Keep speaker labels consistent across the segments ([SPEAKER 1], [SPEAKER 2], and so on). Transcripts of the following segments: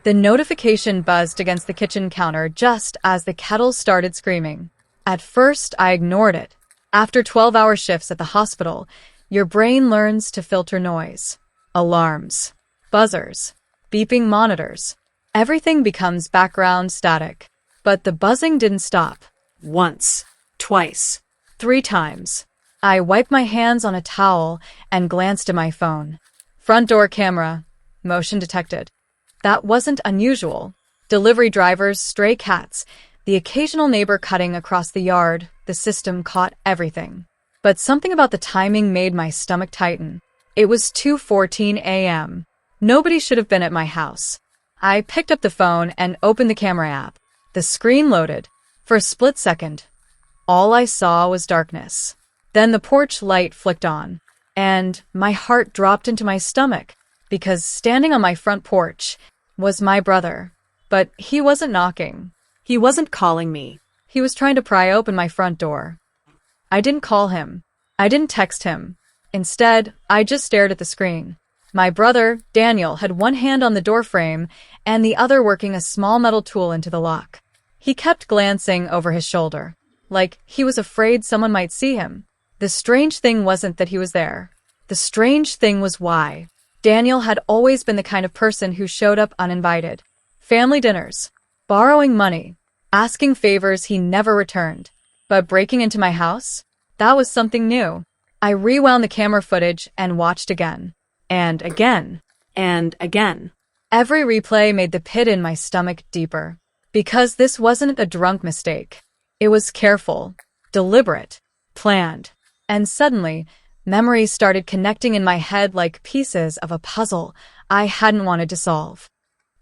[SPEAKER 1] The notification buzzed against the kitchen counter just as the kettle started screaming. At first, I ignored it. After 12-hour shifts at the hospital, your brain learns to filter noise. Alarms, buzzers, beeping monitors. Everything becomes background static. But the buzzing didn't stop. Once, twice, 3 times. I wiped my hands on a towel and glanced at my phone. Front door camera. Motion detected. That wasn't unusual. Delivery drivers, stray cats, the occasional neighbor cutting across the yard, the system caught everything. But something about the timing made my stomach tighten. It was 2:14 a.m. Nobody should have been at my house. I picked up the phone and opened the camera app. The screen loaded. For a split second, all I saw was darkness. Then the porch light flicked on, and my heart dropped into my stomach, because standing on my front porch was my brother. But he wasn't knocking. He wasn't calling me. He was trying to pry open my front door. I didn't call him. I didn't text him. Instead, I just stared at the screen. My brother, Daniel, had one hand on the door frame and the other working a small metal tool into the lock. He kept glancing over his shoulder, like he was afraid someone might see him. The strange thing wasn't that he was there. The strange thing was why. Daniel had always been the kind of person who showed up uninvited. Family dinners, borrowing money, asking favors he never returned. But breaking into my house? That was something new. I rewound the camera footage and watched again. And again. And again. Every replay made the pit in my stomach deeper. Because this wasn't a drunk mistake. It was careful, deliberate, planned. And suddenly, memories started connecting in my head like pieces of a puzzle I hadn't wanted to solve.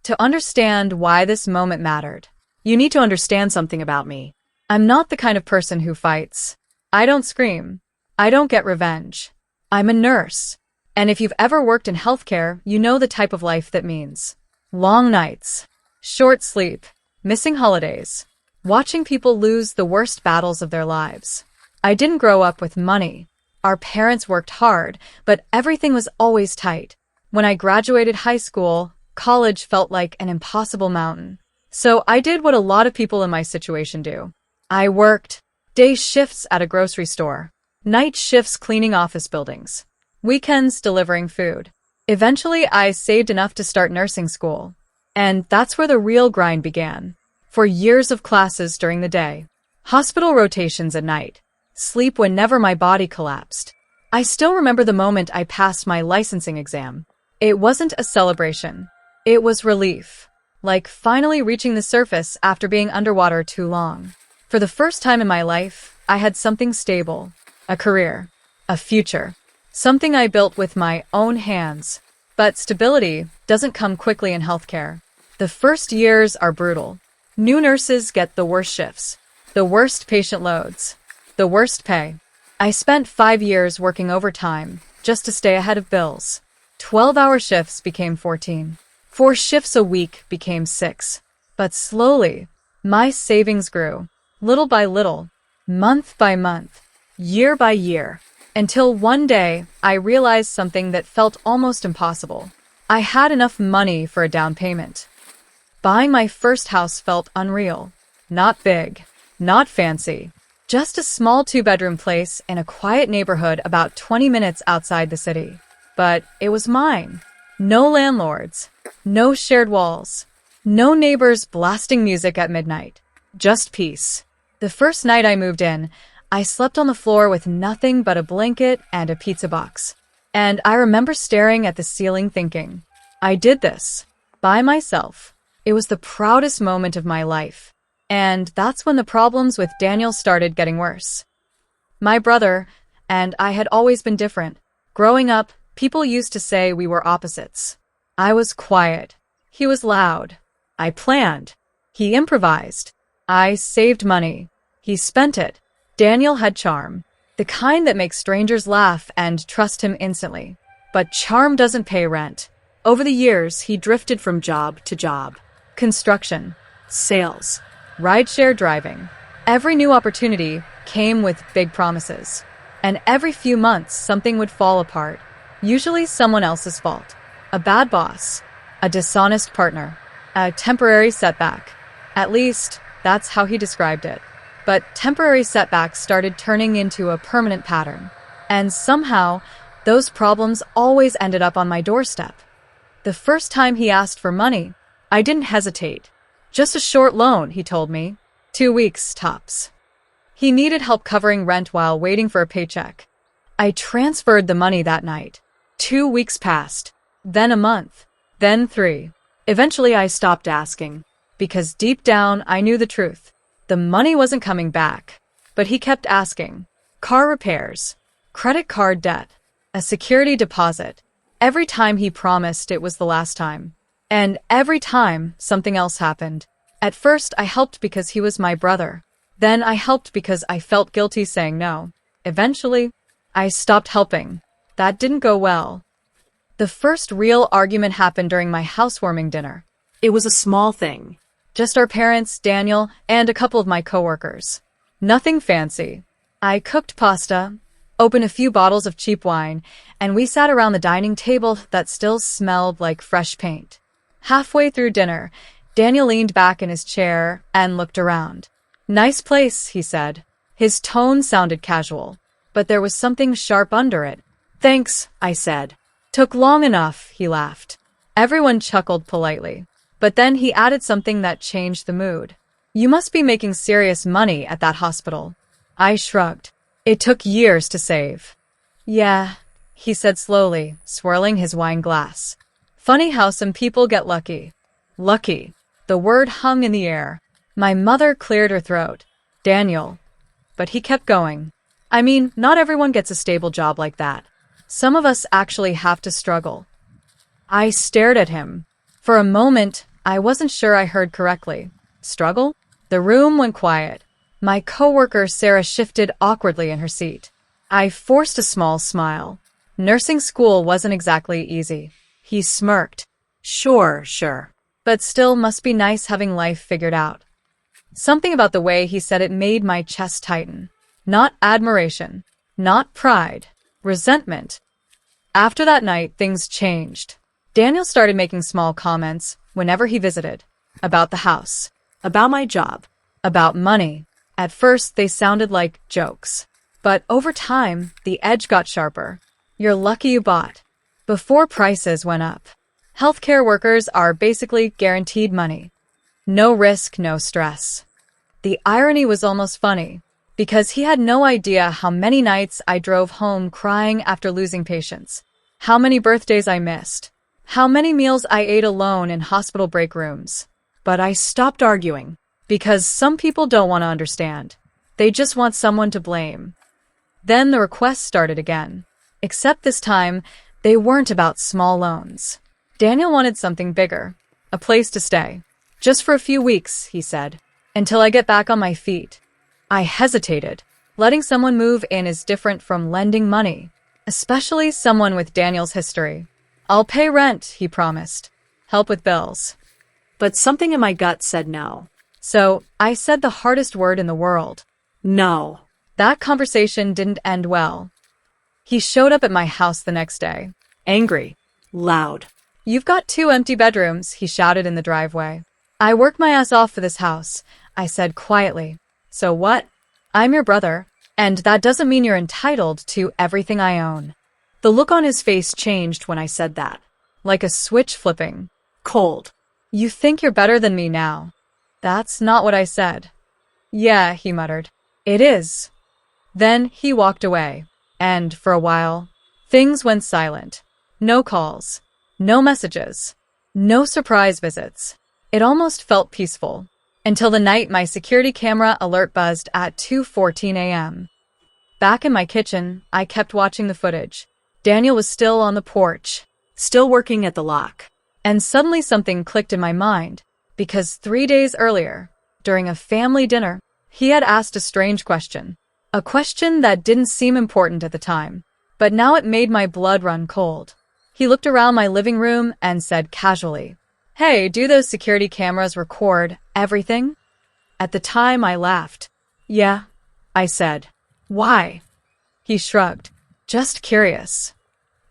[SPEAKER 1] To understand why this moment mattered, you need to understand something about me. I'm not the kind of person who fights. I don't scream. I don't get revenge. I'm a nurse. And if you've ever worked in healthcare, you know the type of life that means. Long nights, short sleep, missing holidays, watching people lose the worst battles of their lives. I didn't grow up with money. Our parents worked hard, but everything was always tight. When I graduated high school, college felt like an impossible mountain. So I did what a lot of people in my situation do. I worked day shifts at a grocery store, night shifts cleaning office buildings, weekends delivering food. Eventually, I saved enough to start nursing school. And that's where the real grind began. For years of classes during the day, hospital rotations at night, sleep whenever my body collapsed. I still remember the moment I passed my licensing exam. It wasn't a celebration. It was relief, like finally reaching the surface after being underwater too long. For the first time in my life, I had something stable, a career, a future, something I built with my own hands. But stability doesn't come quickly in healthcare. The first years are brutal. New nurses get the worst shifts, the worst patient loads, the worst pay. I spent 5 years working overtime just to stay ahead of bills. 12-hour shifts became 14. 4 shifts a week became 6. But slowly, my savings grew, little by little, month by month, year by year, until one day I realized something that felt almost impossible. I had enough money for a down payment. Buying my first house felt unreal. Not big, not fancy, just a small 2-bedroom place in a quiet neighborhood about 20 minutes outside the city. But it was mine. No landlords, no shared walls, no neighbors blasting music at midnight. Just peace. The first night I moved in, I slept on the floor with nothing but a blanket and a pizza box. And I remember staring at the ceiling thinking, I did this by myself. It was the proudest moment of my life. And that's when the problems with Daniel started getting worse. My brother and I had always been different. Growing up, people used to say we were opposites. I was quiet. He was loud. I planned. He improvised. I saved money. He spent it. Daniel had charm, the kind that makes strangers laugh and trust him instantly. But charm doesn't pay rent. Over the years, he drifted from job to job. Construction, sales, rideshare driving. Every new opportunity came with big promises. And every few months, something would fall apart. Usually someone else's fault. A bad boss, a dishonest partner, A temporary setback. At least, that's how he described it. But temporary setbacks started turning into a permanent pattern. And somehow, those problems always ended up on my doorstep. The first time he asked for money, I didn't hesitate. Just a short loan, he told me. 2 weeks, tops. He needed help covering rent while waiting for a paycheck. I transferred the money that night. 2 weeks passed. Then a month. Then 3. Eventually I stopped asking. Because deep down, I knew the truth. The money wasn't coming back. But he kept asking. Car repairs. Credit card debt. A security deposit. Every time he promised it was the last time. And every time, something else happened. At first, I helped because he was my brother. Then I helped because I felt guilty saying no. Eventually, I stopped helping. That didn't go well. The first real argument happened during my housewarming dinner. It was a small thing. Just our parents, Daniel, and a couple of my coworkers. Nothing fancy. I cooked pasta, opened a few bottles of cheap wine, and we sat around the dining table that still smelled like fresh paint. Halfway through dinner, Daniel leaned back in his chair and looked around. Nice place, he said. His tone sounded casual, but there was something sharp under it. Thanks, I said. Took long enough, he laughed. Everyone chuckled politely, but then he added something that changed the mood. You must be making serious money at that hospital. I shrugged. It took years to save. Yeah, he said slowly, swirling his wine glass. Funny how some people get lucky. Lucky. The word hung in the air. My mother cleared her throat. Daniel. But he kept going. I mean, not everyone gets a stable job like that. Some of us actually have to struggle. I stared at him. For a moment, I wasn't sure I heard correctly. Struggle? The room went quiet. My coworker Sarah shifted awkwardly in her seat. I forced a small smile. Nursing school wasn't exactly easy. He smirked. Sure. But still must be nice having life figured out. Something about the way he said it made my chest tighten. Not admiration. Not pride. Resentment. After that night, things changed. Daniel started making small comments whenever he visited. About the house. About my job. About money. At first, they sounded like jokes. But over time, the edge got sharper. You're lucky you bought. Before prices went up. Healthcare workers are basically guaranteed money. No risk, no stress. The irony was almost funny, because he had no idea how many nights I drove home crying after losing patients, how many birthdays I missed, how many meals I ate alone in hospital break rooms. But I stopped arguing, because some people don't want to understand. They just want someone to blame. Then the requests started again, except this time, they weren't about small loans. Daniel wanted something bigger, a place to stay. Just for a few weeks, he said, until I get back on my feet. I hesitated. Letting someone move in is different from lending money, especially someone with Daniel's history. I'll pay rent, he promised. Help with bills. But something in my gut said no. So I said the hardest word in the world. No. That conversation didn't end well. He showed up at my house the next day. Angry. Loud. You've got 2 empty bedrooms, he shouted in the driveway. I worked my ass off for this house, I said quietly. So what? I'm your brother, and that doesn't mean you're entitled to everything I own. The look on his face changed when I said that. Like a switch flipping. Cold. You think you're better than me now. That's not what I said. Yeah, he muttered. It is. Then he walked away, and for a while, things went silent. No calls. No messages. No surprise visits. It almost felt peaceful. Until the night my security camera alert buzzed at 2:14 a.m. Back in my kitchen, I kept watching the footage. Daniel was still on the porch, still working at the lock. And suddenly something clicked in my mind, because 3 days earlier, during a family dinner, he had asked a strange question. A question that didn't seem important at the time, but now it made my blood run cold. He looked around my living room and said casually, Hey, do those security cameras record everything? At the time, I laughed. Yeah, I said. Why? He shrugged. Just curious.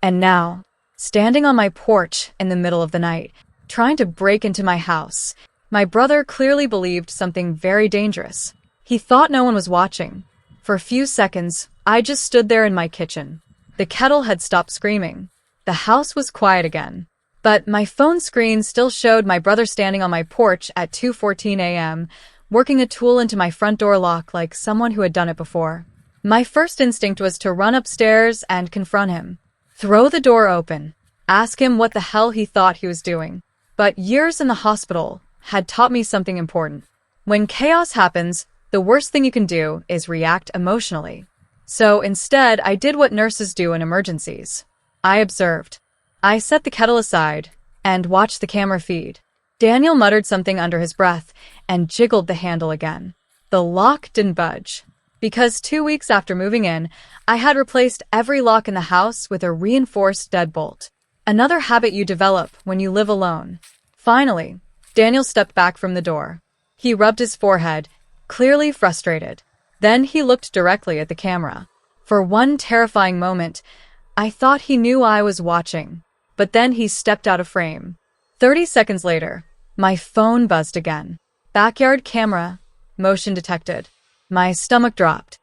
[SPEAKER 1] And now, standing on my porch in the middle of the night, trying to break into my house. My brother clearly believed something very dangerous. He thought no one was watching. For a few seconds, I just stood there in my kitchen. The kettle had stopped screaming. The house was quiet again. But my phone screen still showed my brother standing on my porch at 2:14 a.m., working a tool into my front door lock like someone who had done it before. My first instinct was to run upstairs and confront him. Throw the door open. Ask him what the hell he thought he was doing. But years in the hospital had taught me something important. When chaos happens, the worst thing you can do is react emotionally. So instead, I did what nurses do in emergencies. I observed. I set the kettle aside and watched the camera feed. Daniel muttered something under his breath and jiggled the handle again. The lock didn't budge. Because 2 weeks after moving in, I had replaced every lock in the house with a reinforced deadbolt. Another habit you develop when you live alone. Finally, Daniel stepped back from the door. He rubbed his forehead, clearly frustrated. Then he looked directly at the camera. For one terrifying moment, I thought he knew I was watching. But then he stepped out of frame. 30 seconds later, my phone buzzed again. Backyard camera, motion detected. My stomach dropped.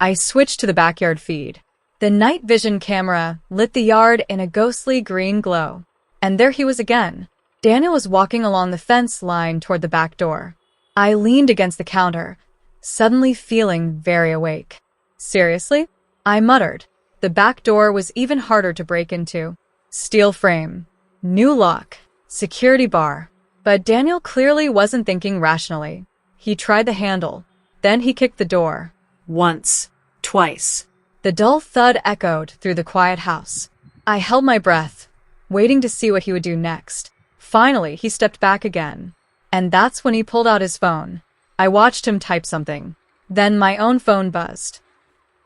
[SPEAKER 1] I switched to the backyard feed. The night vision camera lit the yard in a ghostly green glow. And there he was again. Daniel was walking along the fence line toward the back door. I leaned against the counter, suddenly feeling very awake. Seriously? I muttered. The back door was even harder to break into. Steel frame, new lock, security bar. But Daniel clearly wasn't thinking rationally. He tried the handle. Then he kicked the door.
[SPEAKER 2] Once, twice.
[SPEAKER 1] The dull thud echoed through the quiet house. I held my breath, waiting to see what he would do next. Finally, he stepped back again. And that's when he pulled out his phone. I watched him type something. Then my own phone buzzed.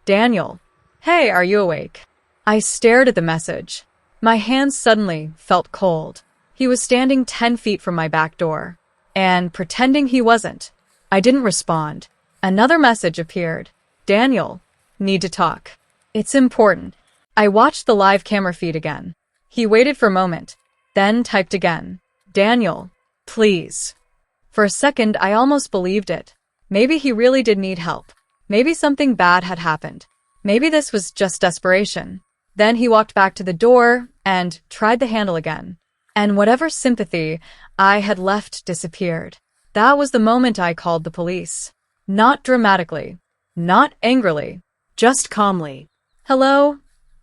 [SPEAKER 1] Daniel. Hey, are you awake? I stared at the message. My hands suddenly felt cold. He was standing 10 feet from my back door. And pretending he wasn't. I didn't respond. Another message appeared. Daniel. Need to talk. It's important. I watched the live camera feed again. He waited for a moment, then typed again. Daniel, please. For a second, I almost believed it. Maybe he really did need help. Maybe something bad had happened. Maybe this was just desperation. Then he walked back to the door and tried the handle again. And whatever sympathy I had left disappeared. That was the moment I called the police. Not dramatically. Not angrily.
[SPEAKER 2] Just calmly.
[SPEAKER 1] Hello?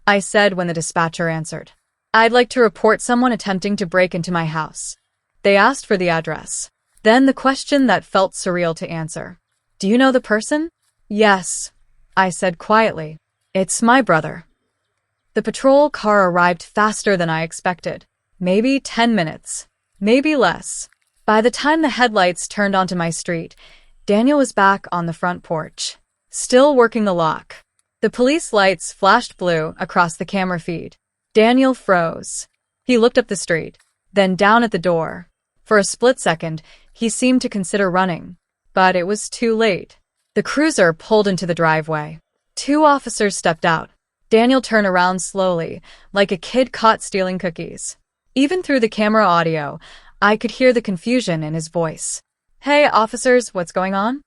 [SPEAKER 1] I said when the dispatcher answered. I'd like to report someone attempting to break into my house. They asked for the address. Then the question that felt surreal to answer. Do you know the person? Yes, I said quietly. It's my brother. The patrol car arrived faster than I expected. Maybe 10 minutes. Maybe less. By the time the headlights turned onto my street, Daniel was back on the front porch, still working the lock. The police lights flashed blue across the camera feed. Daniel froze. He looked up the street, then down at the door. For a split second, he seemed to consider running, but it was too late. The cruiser pulled into the driveway. 2 officers stepped out. Daniel turned around slowly, like a kid caught stealing cookies. Even through the camera audio, I could hear the confusion in his voice. Hey, officers, what's going on?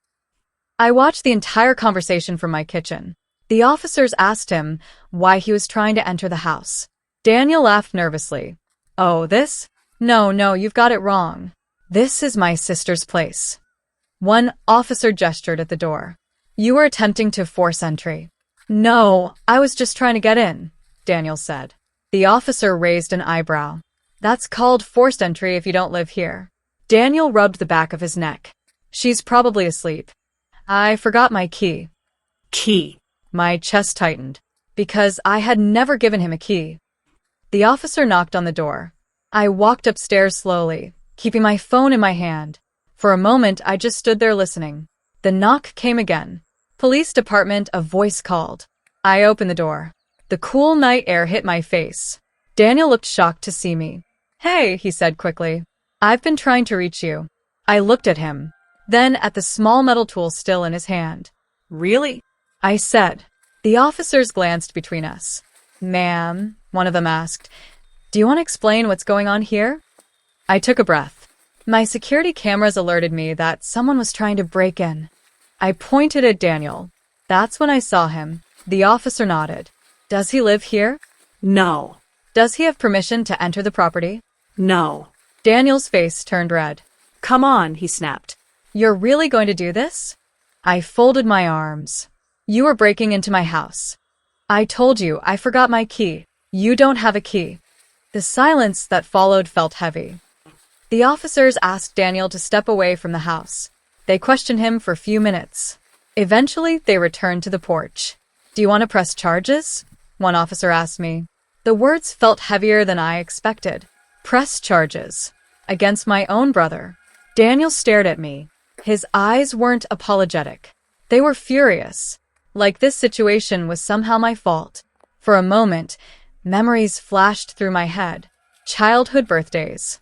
[SPEAKER 1] I watched the entire conversation from my kitchen. The officers asked him why he was trying to enter the house. Daniel laughed nervously. Oh, this? No, you've got it wrong. This is my sister's place. One officer gestured at the door. You were attempting to force entry. No, I was just trying to get in, Daniel said. The officer raised an eyebrow. That's called forced entry if you don't live here. Daniel rubbed the back of his neck. She's probably asleep. I forgot my key.
[SPEAKER 2] Key.
[SPEAKER 1] My chest tightened, because I had never given him a key. The officer knocked on the door. I walked upstairs slowly, keeping my phone in my hand. For a moment, I just stood there listening. The knock came again. Police department, a voice called. I opened the door. The cool night air hit my face. Daniel looked shocked to see me. Hey, he said quickly. I've been trying to reach you. I looked at him, then at the small metal tool still in his hand. Really? I said. The officers glanced between us. Ma'am, one of them asked, do you want to explain what's going on here? I took a breath. My security cameras alerted me that someone was trying to break in. I pointed at Daniel. That's when I saw him. The officer nodded. Does he live here?
[SPEAKER 2] No.
[SPEAKER 1] Does he have permission to enter the property?
[SPEAKER 2] No.
[SPEAKER 1] Daniel's face turned red.
[SPEAKER 2] Come on, he snapped.
[SPEAKER 1] You're really going to do this? I folded my arms. You are breaking into my house. I told you I forgot my key. You don't have a key. The silence that followed felt heavy. The officers asked Daniel to step away from the house. They questioned him for a few minutes. Eventually, they returned to the porch. Do you want to press charges? One officer asked me. The words felt heavier than I expected. Press charges. Against my own brother. Daniel stared at me. His eyes weren't apologetic. They were furious. Like this situation was somehow my fault. For a moment, memories flashed through my head. Childhood birthdays.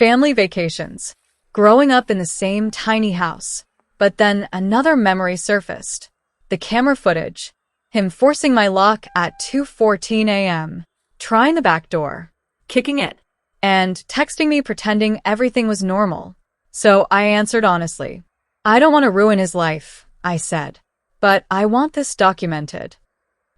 [SPEAKER 1] Family vacations. Growing up in the same tiny house. But then another memory surfaced. The camera footage. Him forcing my lock at 2:14 a.m. Trying the back door.
[SPEAKER 2] Kicking it.
[SPEAKER 1] And texting me pretending everything was normal. So I answered honestly. I don't want to ruin his life, I said. But I want this documented.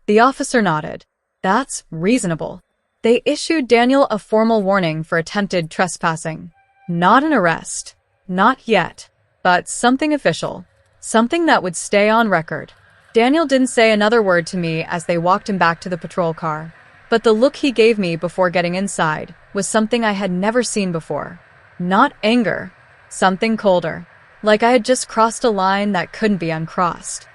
[SPEAKER 1] The officer nodded. That's reasonable. They issued Daniel a formal warning for attempted trespassing. Not an arrest. Not yet. But something official. Something that would stay on record. Daniel didn't say another word to me as they walked him back to the patrol car. But the look he gave me before getting inside was something I had never seen before. Not anger. Something colder. Like I had just crossed a line that couldn't be uncrossed.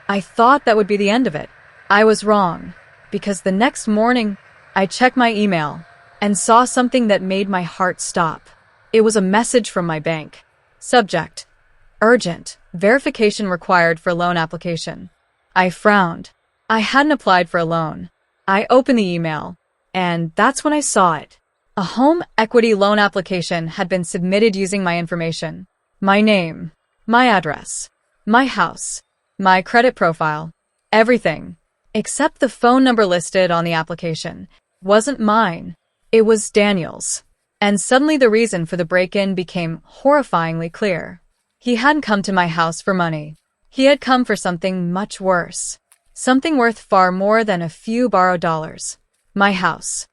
[SPEAKER 1] I thought that would be the end of it. I was wrong. Because the next morning, I checked my email and saw something that made my heart stop. It was a message from my bank. Subject: urgent. Verification required for loan application. I frowned. I hadn't applied for a loan. I opened the email, and that's when I saw it. A home equity loan application had been submitted using my information. My name, my address, my house, my credit profile, everything, except the phone number listed on the application, wasn't mine. It was Daniel's. And suddenly the reason for the break-in became horrifyingly clear. He hadn't come to my house for money. He had come for something much worse. Something worth far more than a few borrowed dollars. My house.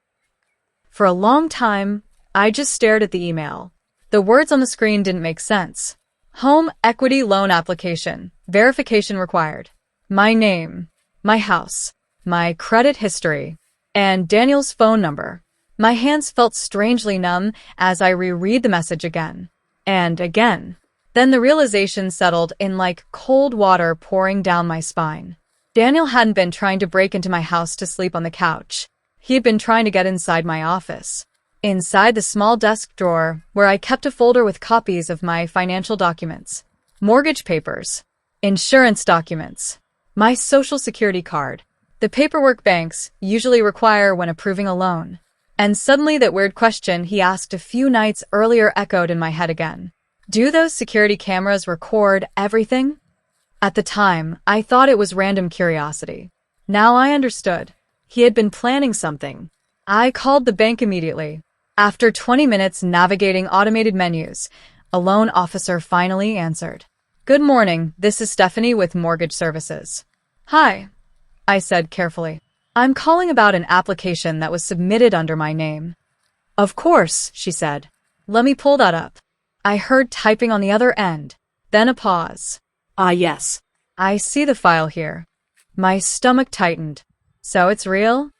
[SPEAKER 1] For a long time, I just stared at the email. The words on the screen didn't make sense. Home equity loan application. Verification required. My name. My house. My credit history. And Daniel's phone number. My hands felt strangely numb as I reread the message again. And again. Then the realization settled in like cold water pouring down my spine. Daniel hadn't been trying to break into my house to sleep on the couch. He had been trying to get inside my office. Inside the small desk drawer where I kept a folder with copies of my financial documents, mortgage papers, insurance documents, my social security card, the paperwork banks usually require when approving a loan. And suddenly that weird question he asked a few nights earlier echoed in my head again. Do those security cameras record everything? At the time, I thought it was random curiosity. Now I understood. He had been planning something. I called the bank immediately. After 20 minutes navigating automated menus, a loan officer finally answered. Good morning, this is Stephanie with Mortgage Services. Hi, I said carefully. I'm calling about an application that was submitted under my name. Of course, she said. Let me pull that up. I heard typing on the other end, then a pause.
[SPEAKER 2] Yes.
[SPEAKER 1] I see the file here. My stomach tightened. So it's real?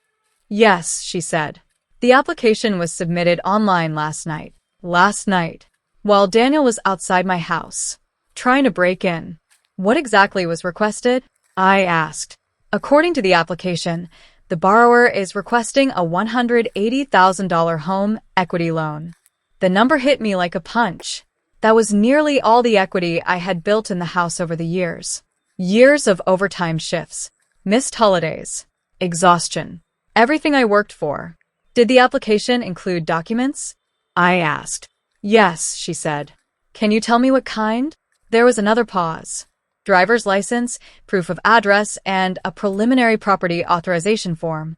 [SPEAKER 1] Yes, she said. The application was submitted online last night. While Daniel was outside my house, trying to break in. What exactly was requested? I asked. According to the application, the borrower is requesting a $180,000 home equity loan. The number hit me like a punch. That was nearly all the equity I had built in the house over the years. Years of overtime shifts, missed holidays, exhaustion, everything I worked for. Did the application include documents? I asked. Yes, she said. Can you tell me what kind? There was another pause. Driver's license, proof of address, and a preliminary property authorization form.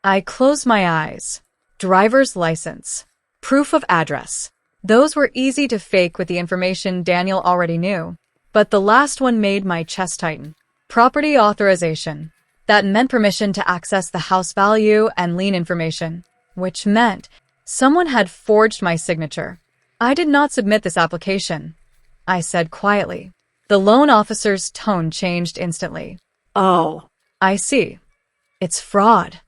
[SPEAKER 1] I closed my eyes. Driver's license. Proof of address. Those were easy to fake with the information Daniel already knew. But the last one made my chest tighten. Property authorization. That meant permission to access the house value and lien information, which meant someone had forged my signature. I did not submit this application, I said quietly. The loan officer's tone changed instantly.
[SPEAKER 2] Oh,
[SPEAKER 1] I see. It's fraud.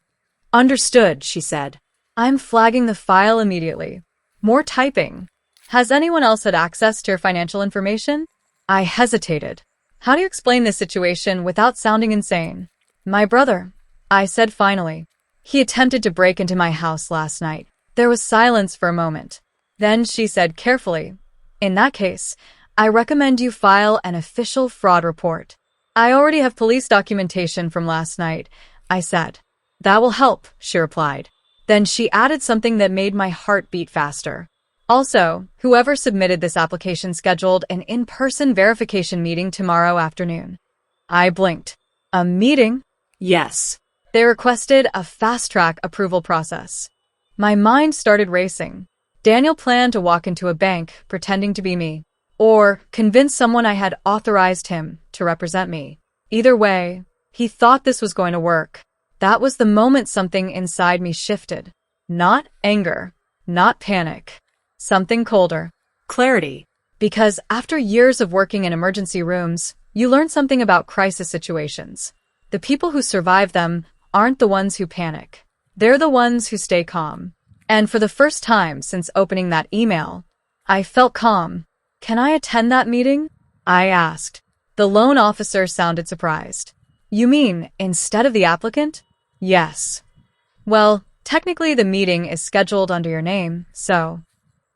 [SPEAKER 2] understood, she said.
[SPEAKER 1] I'm flagging the file immediately. More typing. Has anyone else had access to your financial information? I hesitated. How do you explain this situation without sounding insane? My brother, I said finally. He attempted to break into my house last night. There was silence for a moment. Then she said carefully, in that case, I recommend you file an official fraud report. I already have police documentation from last night, I said. That will help, she replied. Then she added something that made my heart beat faster. Also, whoever submitted this application scheduled an in-person verification meeting tomorrow afternoon. I blinked. A meeting?
[SPEAKER 2] Yes.
[SPEAKER 1] They requested a fast-track approval process. My mind started racing. Daniel planned to walk into a bank pretending to be me, or convince someone I had authorized him to represent me. Either way, he thought this was going to work. That was the moment something inside me shifted. Not anger, not panic. Something colder.
[SPEAKER 2] Clarity.
[SPEAKER 1] Because after years of working in emergency rooms, you learn something about crisis situations. The people who survive them aren't the ones who panic. They're the ones who stay calm. And for the first time since opening that email, I felt calm. Can I attend that meeting? I asked. The loan officer sounded surprised. You mean instead of the applicant? Yes. Well, technically the meeting is scheduled under your name, so...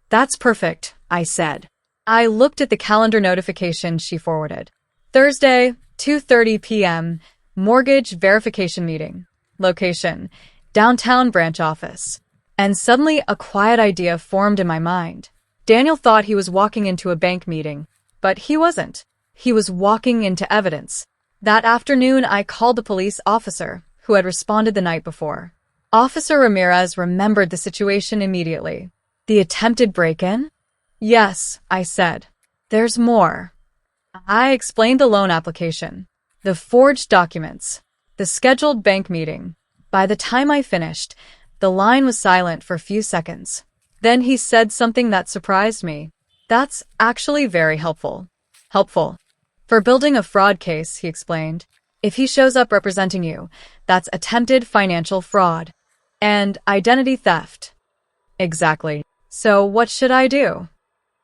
[SPEAKER 1] That's perfect, I said. I looked at the calendar notification she forwarded. Thursday, 2:30 p.m., mortgage verification meeting. Location, downtown branch office. And suddenly a quiet idea formed in my mind. Daniel thought he was walking into a bank meeting, but he wasn't. He was walking into evidence. That afternoon, I called the police officer who had responded the night before. Officer Ramirez remembered the situation immediately. The attempted break-in? Yes, I said. There's more. I explained the loan application, the forged documents, the scheduled bank meeting. By the time I finished, the line was silent for a few seconds. Then he said something that surprised me. That's actually very helpful. Helpful. For building a fraud case, he explained. If he shows up representing you, that's attempted financial fraud. And identity theft. Exactly. So what should I do?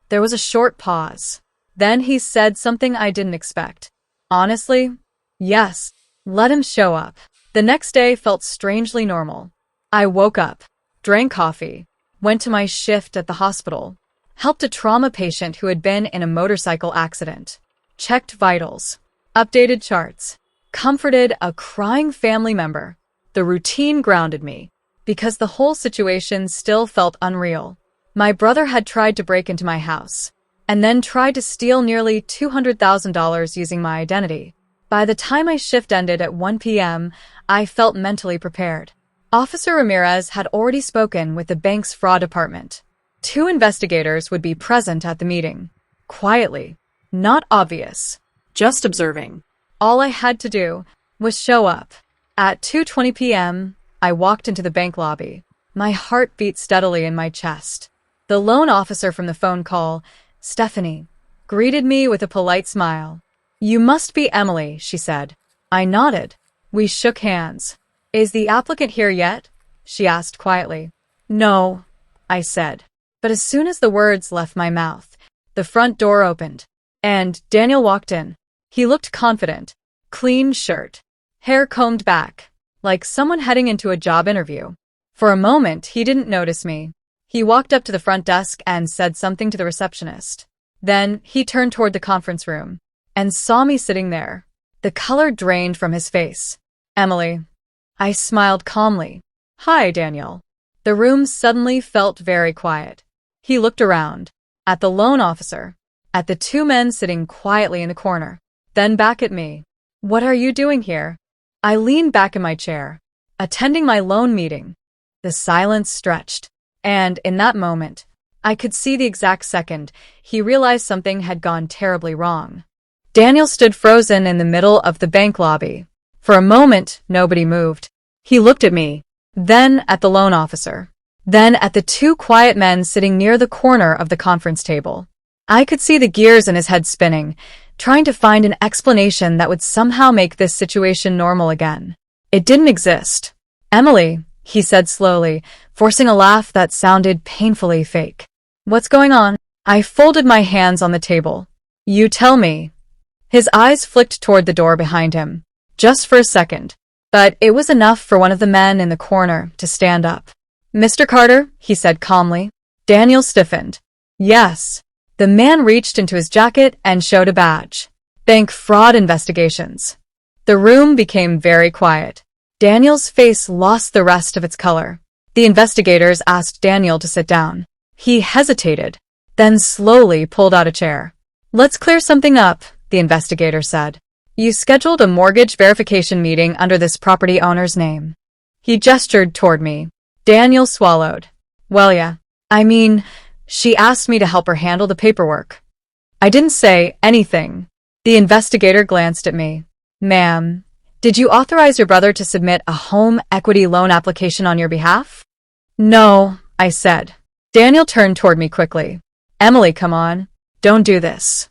[SPEAKER 1] There was a short pause. Then he said something I didn't expect. Honestly? Yes. Let him show up. The next day felt strangely normal. I woke up, drank coffee, went to my shift at the hospital, helped a trauma patient who had been in a motorcycle accident, checked vitals, updated charts, comforted a crying family member. The routine grounded me, because the whole situation still felt unreal. My brother had tried to break into my house, and then tried to steal nearly $200,000 using my identity. By the time my shift ended at 1 p.m., I felt mentally prepared. Officer Ramirez had already spoken with the bank's fraud department. 2 investigators would be present at the meeting. Quietly. Not obvious.
[SPEAKER 2] Just observing.
[SPEAKER 1] All I had to do was show up. At 2:20 p.m., I walked into the bank lobby. My heart beat steadily in my chest. The loan officer from the phone call, Stephanie, greeted me with a polite smile. You must be Emily, she said. I nodded. We shook hands. Is the applicant here yet? She asked quietly. No, I said. But as soon as the words left my mouth, the front door opened, and Daniel walked in. He looked confident, clean shirt, hair combed back, like someone heading into a job interview. For a moment, he didn't notice me. He walked up to the front desk and said something to the receptionist. Then he turned toward the conference room and saw me sitting there. The color drained from his face. Emily. I smiled calmly. Hi, Daniel. The room suddenly felt very quiet. He looked around, at the loan officer, at the 2 men sitting quietly in the corner, then back at me. What are you doing here? I leaned back in my chair, attending my loan meeting. The silence stretched, and in that moment, I could see the exact second he realized something had gone terribly wrong. Daniel stood frozen in the middle of the bank lobby. For a moment, nobody moved. He looked at me, then at the loan officer, then at the two quiet men sitting near the corner of the conference table. I could see the gears in his head spinning, trying to find an explanation that would somehow make this situation normal again. It didn't exist. "Emily," he said slowly, forcing a laugh that sounded painfully fake. "What's going on?" I folded my hands on the table. "You tell me." His eyes flicked toward the door behind him, just for a second, but it was enough for one of the men in the corner to stand up. "Mr. Carter," he said calmly. Daniel stiffened. "Yes." The man reached into his jacket and showed a badge. "Bank Fraud Investigations." The room became very quiet. Daniel's face lost the rest of its color. The investigators asked Daniel to sit down. He hesitated, then slowly pulled out a chair. "Let's clear something up," the investigator said. "You scheduled a mortgage verification meeting under this property owner's name." He gestured toward me. Daniel swallowed. "Well, yeah. I mean, she asked me to help her handle the paperwork." I didn't say anything. The investigator glanced at me. "Ma'am, did you authorize your brother to submit a home equity loan application on your behalf?" "No," I said. Daniel turned toward me quickly. "Emily, come on. Don't do this."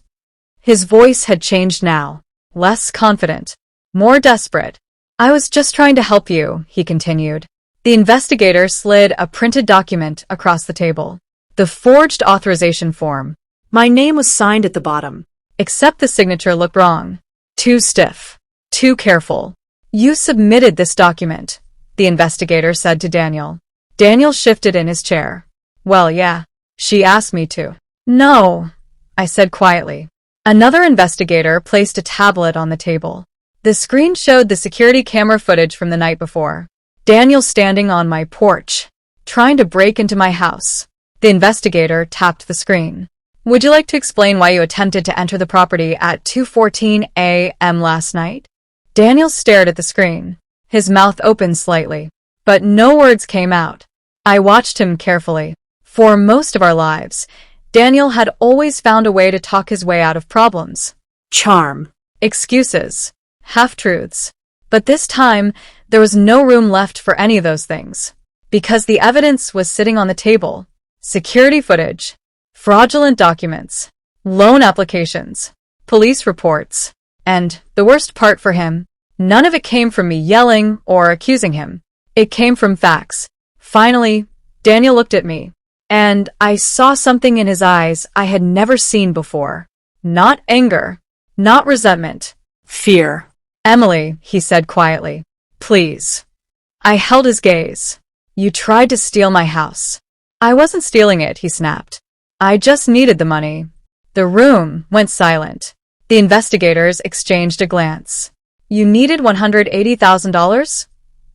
[SPEAKER 1] His voice had changed now, less confident, more desperate. "I was just trying to help you," he continued. The investigator slid a printed document across the table. The forged authorization form.
[SPEAKER 2] My name was signed at the bottom.
[SPEAKER 1] Except the signature looked wrong. Too stiff. Too careful. "You submitted this document," the investigator said to Daniel. Daniel shifted in his chair. "Well, yeah. She asked me to." "No," I said quietly. Another investigator placed a tablet on the table. The screen showed the security camera footage from the night before. Daniel standing on my porch, trying to break into my house. The investigator tapped the screen. "Would you like to explain why you attempted to enter the property at 2:14 a.m. last night?" Daniel stared at the screen. His mouth opened slightly, but no words came out. I watched him carefully. For most of our lives, Daniel had always found a way to talk his way out of problems.
[SPEAKER 2] Charm.
[SPEAKER 1] Excuses. Half-truths. But this time, there was no room left for any of those things. Because the evidence was sitting on the table. Security footage. Fraudulent documents. Loan applications. Police reports. And, the worst part for him, none of it came from me yelling or accusing him. It came from facts. Finally, Daniel looked at me. And I saw something in his eyes I had never seen before. Not anger. Not resentment.
[SPEAKER 2] Fear.
[SPEAKER 1] "Emily," he said quietly. "Please." I held his gaze. "You tried to steal my house." "I wasn't stealing it," he snapped. "I just needed the money." The room went silent. The investigators exchanged a glance. "You needed $180,000?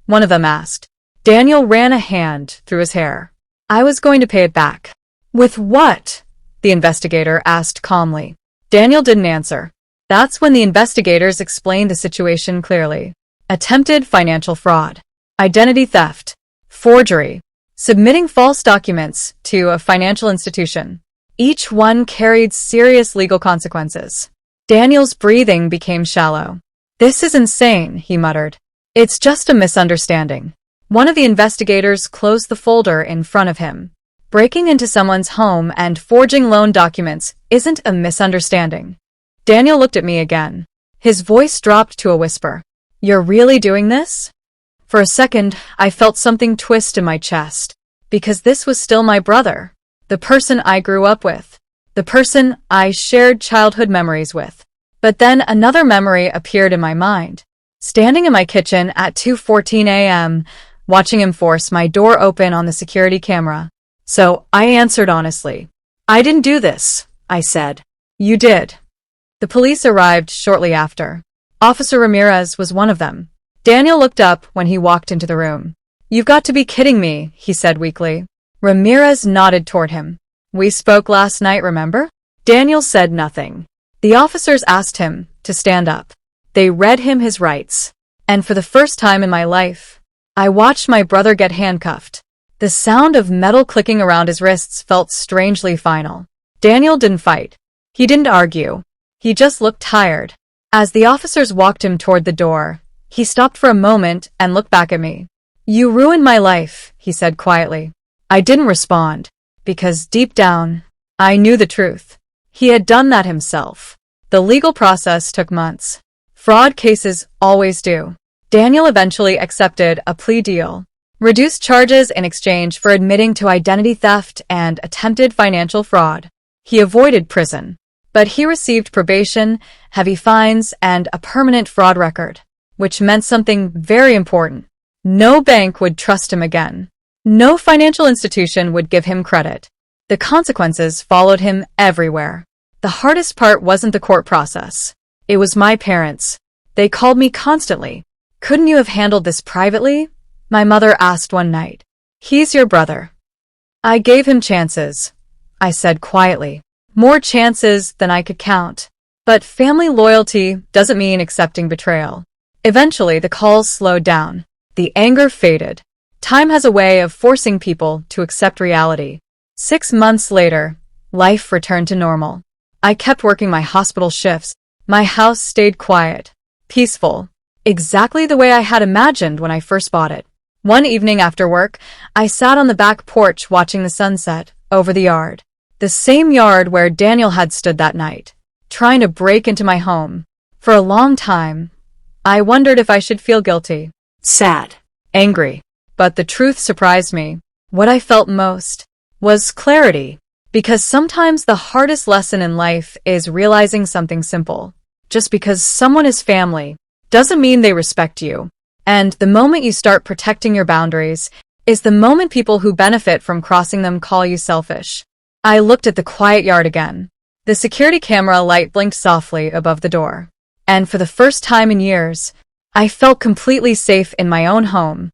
[SPEAKER 1] One of them asked. Daniel ran a hand through his hair. "I was going to pay it back." "With what?" the investigator asked calmly. Daniel didn't answer. That's when the investigators explained the situation clearly. Attempted financial fraud. Identity theft. Forgery. Submitting false documents to a financial institution. Each one carried serious legal consequences. Daniel's breathing became shallow. "This is insane," he muttered. "It's just a misunderstanding." One of the investigators closed the folder in front of him. Breaking into someone's home and forging loan documents isn't a misunderstanding. Daniel looked at me again. His voice dropped to a whisper. "You're really doing this?" For a second, I felt something twist in my chest. Because this was still my brother. The person I grew up with. The person I shared childhood memories with. But then another memory appeared in my mind. Standing in my kitchen at 2:14 a.m., watching him force my door open on the security camera. So I answered honestly. "I didn't do this," I said. "You did." The police arrived shortly after. Officer Ramirez was one of them. Daniel looked up when he walked into the room. "You've got to be kidding me," he said weakly. Ramirez nodded toward him. "We spoke last night, remember?" Daniel said nothing. The officers asked him to stand up. They read him his rights. And for the first time in my life, I watched my brother get handcuffed. The sound of metal clicking around his wrists felt strangely final. Daniel didn't fight. He didn't argue. He just looked tired. As the officers walked him toward the door, he stopped for a moment and looked back at me. "You ruined my life," he said quietly. I didn't respond, because deep down, I knew the truth. He had done that himself. The legal process took months. Fraud cases always do. Daniel eventually accepted a plea deal. Reduced charges in exchange for admitting to identity theft and attempted financial fraud. He avoided prison, but he received probation, heavy fines, and a permanent fraud record, which meant something very important. No bank would trust him again. No financial institution would give him credit. The consequences followed him everywhere. The hardest part wasn't the court process. It was my parents. They called me constantly. "Couldn't you have handled this privately?" My mother asked one night. "He's your brother." I gave him chances, I said quietly. More chances than I could count. But family loyalty doesn't mean accepting betrayal. Eventually, the calls slowed down. The anger faded. Time has a way of forcing people to accept reality. 6 months later, life returned to normal. I kept working my hospital shifts. My house stayed quiet, peaceful, exactly the way I had imagined when I first bought it. One evening after work, I sat on the back porch watching the sunset over the yard. The same yard where Daniel had stood that night, trying to break into my home. For a long time, I wondered if I should feel guilty,
[SPEAKER 2] Sad.
[SPEAKER 1] angry. But the truth surprised me. What I felt most was clarity. Because sometimes the hardest lesson in life is realizing something simple. Just because someone is family doesn't mean they respect you. And the moment you start protecting your boundaries is the moment people who benefit from crossing them call you selfish. I looked at the quiet yard again. The security camera light blinked softly above the door. And for the first time in years, I felt completely safe in my own home.